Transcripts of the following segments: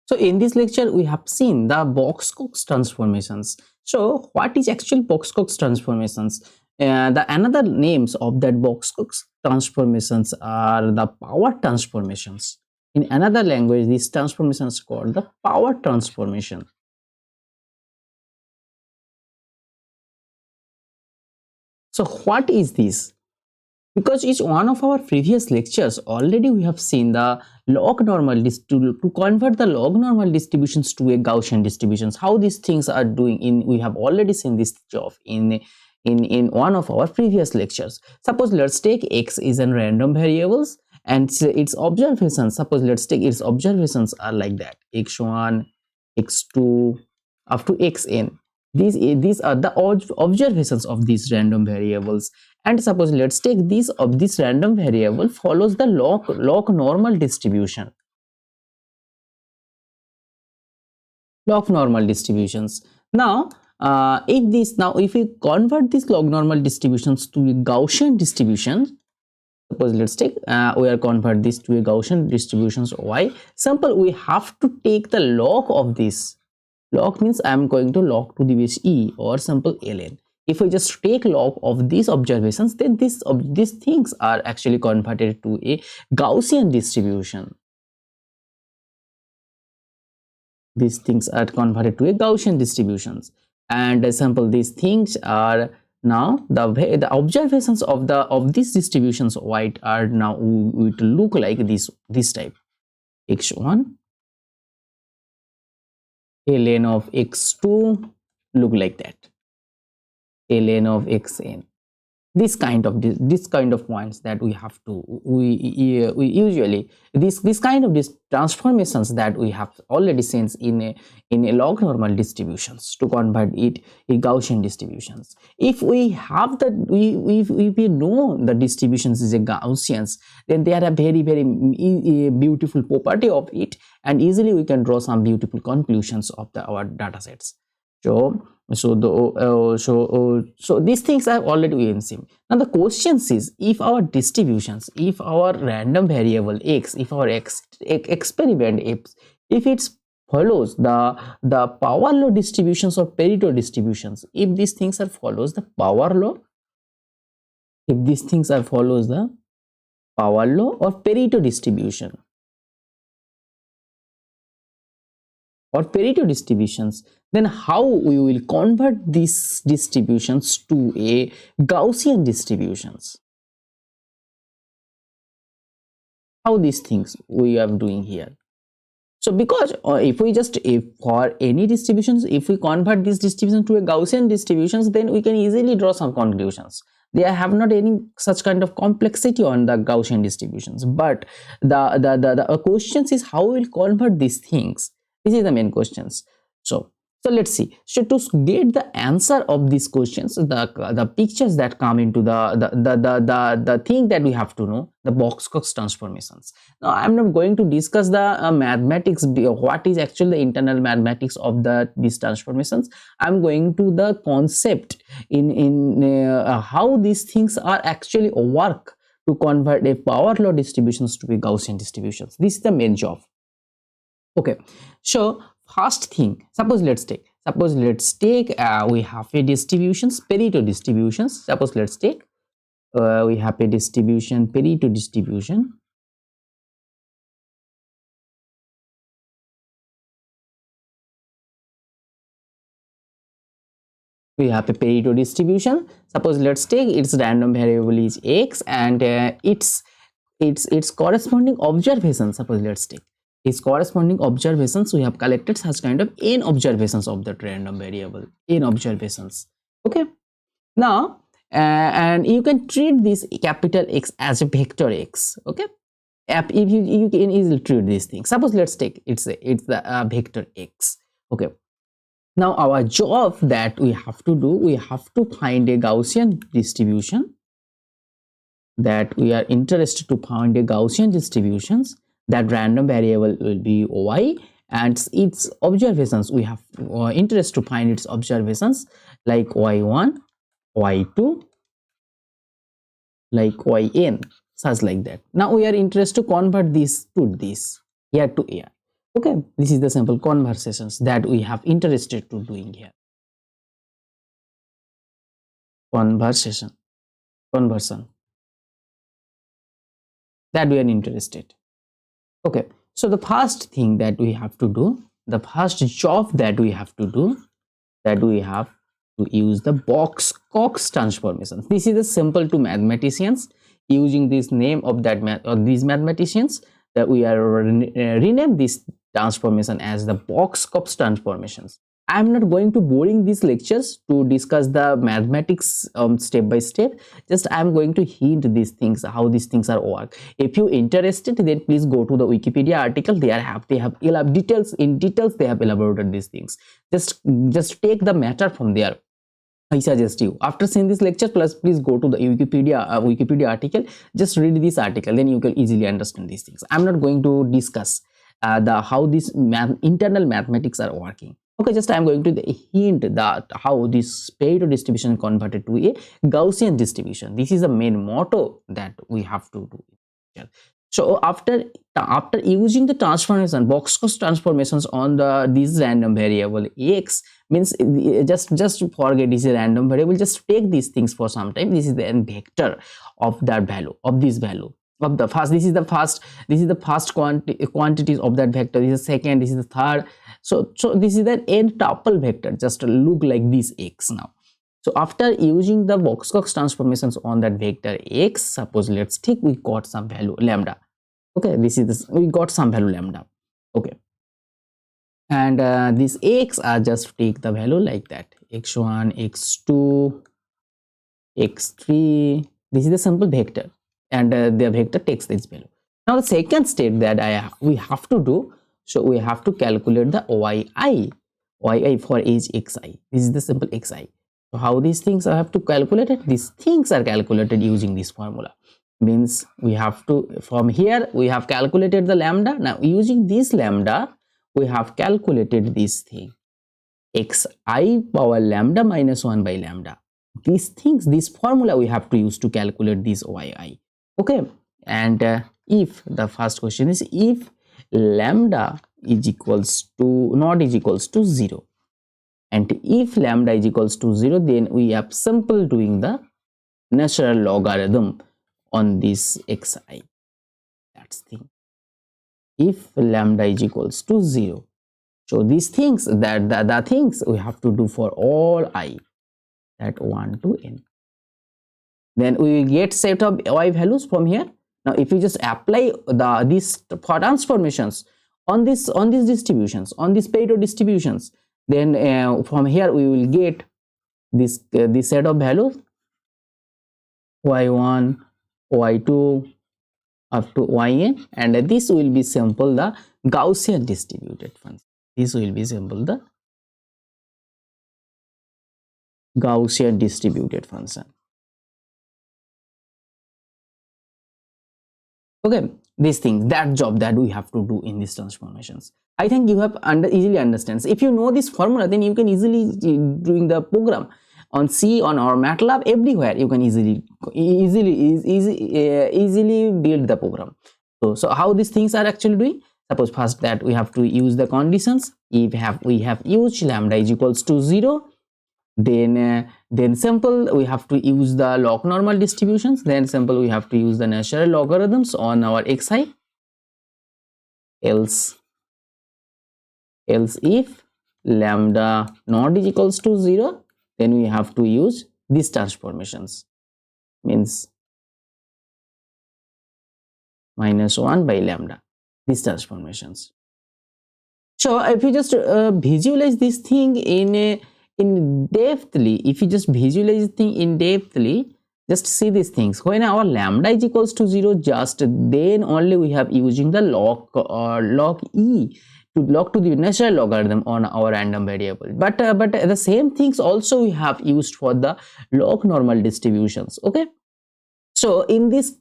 So in this lecture, we have seen the Box-Cox transformations. So what is actually Box-Cox transformations? The another names of that Box-Cox transformations are the power transformations. In another language, these transformations are called the power transformation. So what is this? Because each one of our previous lectures already we have seen the log normal to convert the log normal distributions to a Gaussian distributions, how these things are doing. We have already seen this job in one of our previous lectures. Suppose let's take x is a random variables and its observations, suppose let's take its observations are like that, x1 x2 up to xn. These are the observations of these random variables. And suppose let's take this random variable follows the log normal distribution, log normal distributions. Now if we convert these log normal distributions to a Gaussian distribution, suppose let's take we are convert this to a Gaussian distributions. Why? Simple, we have to take the log of this. Log means I am going to log to the base e, or simple ln. If we just take log of these observations, then these things are actually converted to a Gaussian distribution. These things are converted to a Gaussian distributions, and simple, these things are now the observations of these distributions white are now it look like this type: x1 ln of x2 look like that, ln of xn. This kind of points that we have to we usually this kind of transformations that we have already seen in a log normal distributions to convert it in Gaussian distributions. If we have the if we know the distributions is a Gaussians, then they are a very beautiful property of it, and easily we can draw some beautiful conclusions of our data sets. So these things I've already seen. Now the question is, if our distributions, if our random variable x, if our experiment if it follows the power law distributions or Pareto distributions, if these things are follows the power law, if these things are follows the power law or Pareto distribution or Pareto distributions, then how we will convert these distributions to a Gaussian distributions? How these things we are doing here? So because if for any distributions, if we convert this distribution to a Gaussian distributions, then we can easily draw some conclusions. They have not any such kind of complexity on the Gaussian distributions, but the questions is how we will convert these things. This is the main questions. So let's see. So to get the answer of these questions, the pictures that come into the thing that we have to know, the Box-Cox transformations. Now I'm not going to discuss the mathematics, what is actually the internal mathematics of these transformations. I'm going to the concept in how these things are actually work to convert a power law distributions to be Gaussian distributions. This is the main job. Okay, so first thing, suppose let's take we have a distributions, Pareto distributions. Suppose let's take we have a distribution, Pareto distribution. We have a Pareto distribution. Suppose let's take its random variable is x, and its corresponding observations. Suppose let's take its corresponding observations. We have collected such kind of n observations of that random variable, n observations. Okay, now and you can treat this capital X as a vector x. Okay, if you can easily treat these things. Suppose let's take it's the vector x. Okay, now our job that we have to do, we have to find a Gaussian distribution, that we are interested to find a Gaussian distributions. That random variable will be y, and its observations we have interest to find its observations like y1, y2, like yn, such like that. Now we are interested to convert this to this, here to here. Okay, this is the simple conversations that we have interested to doing here. Conversion that we are interested. Okay, so the first thing that we have to do, the first job that we have to do, that we have to use the Box-Cox transformations. This is a simple to mathematicians using this name of that these mathematicians, that we are rename this transformation as the Box-Cox transformations. I am not going to boring these lectures to discuss the mathematics step by step. Just I am going to hint these things, how these things are work. If you interested, then please go to the Wikipedia article. They have details they have elaborated these things. Just take the matter from there. I suggest you, after seeing this lecture, please go to the Wikipedia article. Just read this article, then you can easily understand these things. I'm not going to discuss how these internal mathematics are working. Okay, just I'm going to hint that how this Pareto distribution converted to a Gaussian distribution. This is the main motto that we have to do. So after using the transformation, Box-Cox transformations on this random variable x, means just forget this is a random variable. Just take these things for some time. This is the vector of that value, of this value. Of the first, this is the first quantities of that vector. This is the second, this is the third. So this is the n tuple vector. Just look like this x now. So after using the Box-Cox transformations on that vector x, suppose let's take we got some value lambda. Okay, we got some value lambda. Okay, and this x are just take the value like that, x1, x2, x3. This is the simple vector, and the vector takes this value. Now the second step that we have to do, so we have to calculate the yi for each xi. This is the simple xi. So how these things I have to calculate it? These things are calculated using this formula. Means we have to, from here we have calculated the lambda. Now using this lambda, we have calculated this thing, xi power lambda minus 1 by lambda. These things, this formula we have to use to calculate this yi. Okay, and if the first question is if lambda is equals to not is equals to 0, and if lambda is equals to 0, then we have simple doing the natural logarithm on this xi. That's thing. If lambda is equals to 0, so these things that the things we have to do for all I, that 1 to n. Then we will get set of y values from here. Now if we just apply these transformations on this distributions, on this Pareto distributions, then from here we will get this set of values y1, y2 up to yn, and this will be simple the Gaussian distributed function. This will be simple the Gaussian distributed function. Okay, these things, that job that we have to do in these transformations. I think you have easily understands. If you know this formula, then you can easily doing the program on C, on our MATLAB, everywhere you can easily build the program. So how these things are actually doing? Suppose first that we have to use the conditions. If we have used lambda is equals to 0, then simple we have to use the log normal distributions. Then simple we have to use the natural logarithms on our xi. Else if lambda not is equals to 0, then we have to use these transformations, means minus 1 by lambda, these transformations. So if you just visualize this thing in depthly, if you just visualize the thing in depthly, just see these things. When our lambda is equals to 0, just then only we have using the log e to log to the natural logarithm on our random variable. But the same things also we have used for the log normal distributions. Okay. So in this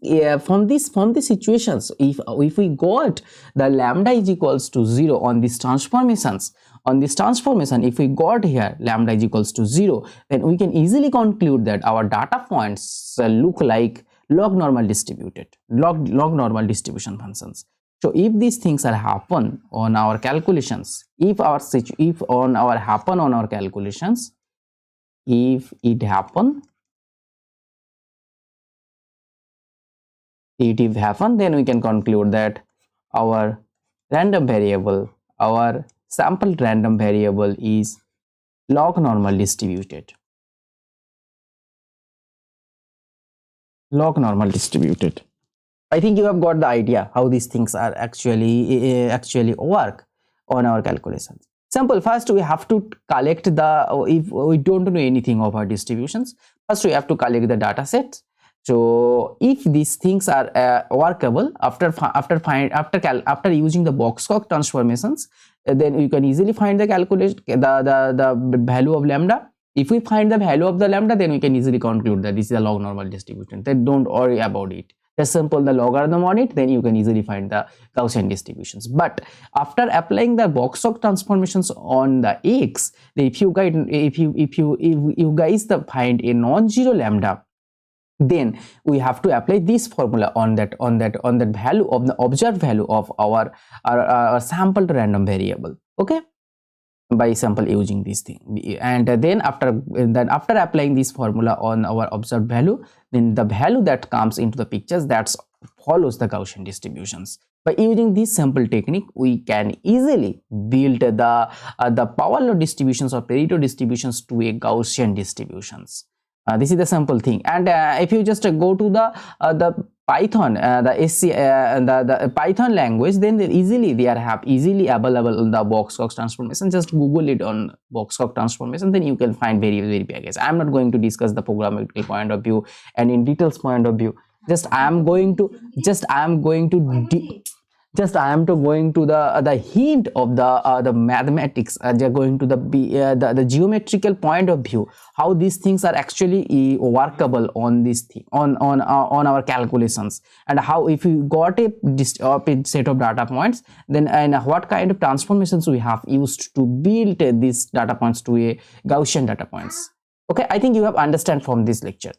from these situations, if we got the lambda is equals to 0 on these transformations, if we got here lambda is equals to 0, then we can easily conclude that our data points look like log normal distribution functions. So if these things are happen on our calculations, if on our happen on our calculations, if it happen, then we can conclude that our random variable, our sample random variable is log normal distributed. Log normal distributed. I think you have got the idea how these things are actually work on our calculations. Simple. First, we have to collect the, if we don't know anything of our distributions, first we have to collect the data sets. So if these things are workable after using the Box-Cox transformations, then you can easily find the the value of lambda. If we find the value of the lambda, then we can easily conclude that this is a log normal distribution. Then don't worry about it. Just simple the logarithm on it, then you can easily find the Gaussian distributions. But after applying the Box-Cox transformations on the x, if you guys find a non-zero lambda, then we have to apply this formula on that value of the observed value of our sampled random variable. Okay, by sample using this thing, and then after applying this formula on our observed value, then the value that comes into the pictures that follows the Gaussian distributions. By using this sample technique, we can easily build the power law distributions or Pareto distributions to a Gaussian distributions. This is the simple thing. And if you just go to the Python, the Python language, then they are easily available in the Box-Cox transformation. Just Google it on Box-Cox transformation, then you can find very package. I am not going to discuss the programmatical point of view and in details point of view. I am going to the hint of the mathematics. They are going to the geometrical point of view, how these things are actually workable on this thing on our calculations, and how if you got a set of data points, then and what kind of transformations we have used to build these data points to a Gaussian data points. Okay, I think you have understand from this lecture.